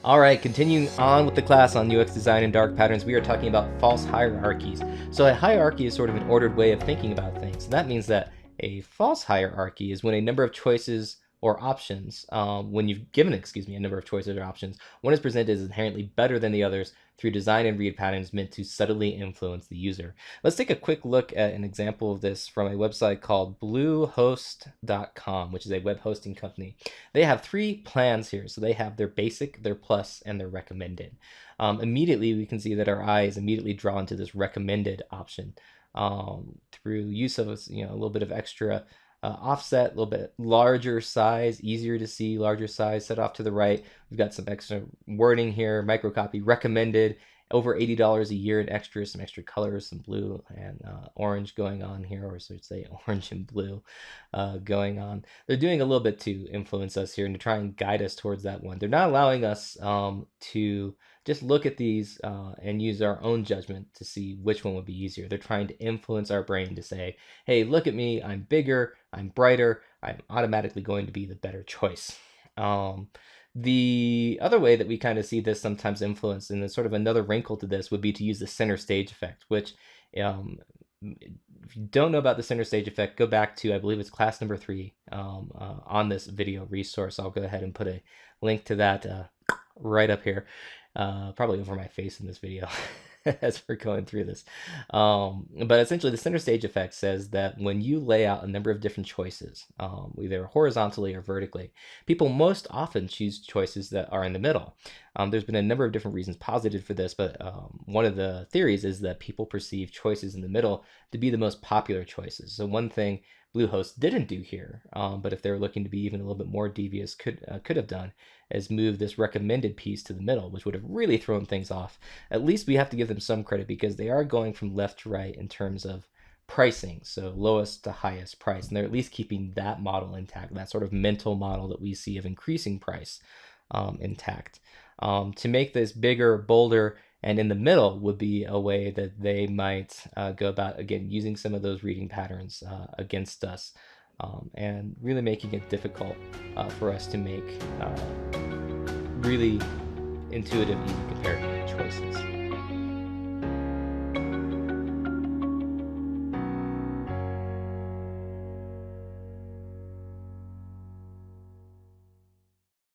All right, continuing on with the class on UX design and dark patterns, we are talking about false hierarchies. So a hierarchy is sort of an ordered way of thinking about things. And that means that a false hierarchy is when a number of choices or options, when you've given, a number of choices or options, one is presented as inherently better than the others through design and read patterns meant to subtly influence the user. Let's take a quick look at an example of this from a website called bluehost.com, which is a web hosting company. They have three plans here. So they have their basic, their plus, and their recommended. Immediately, we can see that our eye is immediately drawn to this recommended option through use of a little bit of extra offset, a little bit larger size, easier to see, larger size, set off to the right. We've got some extra wording here, microcopy, recommended, over $80 a year in extras, some extra colors, some blue and orange going on here, or so I'd say orange and blue going on. They're doing a little bit to influence us here and to try and guide us towards that one. They're not allowing us to just look at these and use our own judgment to see which one would be easier. They're trying to influence our brain to say, hey, look at me, I'm bigger, I'm brighter, I'm automatically going to be the better choice. The other way that we kind of see this sometimes influenced, and there's sort of another wrinkle to this, would be to use the center stage effect, which if you don't know about the center stage effect, go back to, I believe it's class number 3 on this video resource. I'll go ahead and put a link to that right up here, probably over my face in this video as we're going through this. But essentially, the center stage effect says that when you lay out a number of different choices, either horizontally or vertically, people most often choose choices that are in the middle. There's been a number of different reasons posited for this, but one of the theories is that people perceive choices in the middle to be the most popular choices. So one thing Bluehost didn't do here, but if they were looking to be even a little bit more devious, could have done, is move this recommended piece to the middle, which would have really thrown things off. At least we have to give them some credit because they are going from left to right in terms of pricing, so lowest to highest price, and they're at least keeping that model intact, that sort of mental model that we see of increasing price intact. To make this bigger, bolder, and in the middle would be a way that they might go about, again, using some of those reading patterns against us, and really making it difficult for us to make really intuitive, easy comparative choices.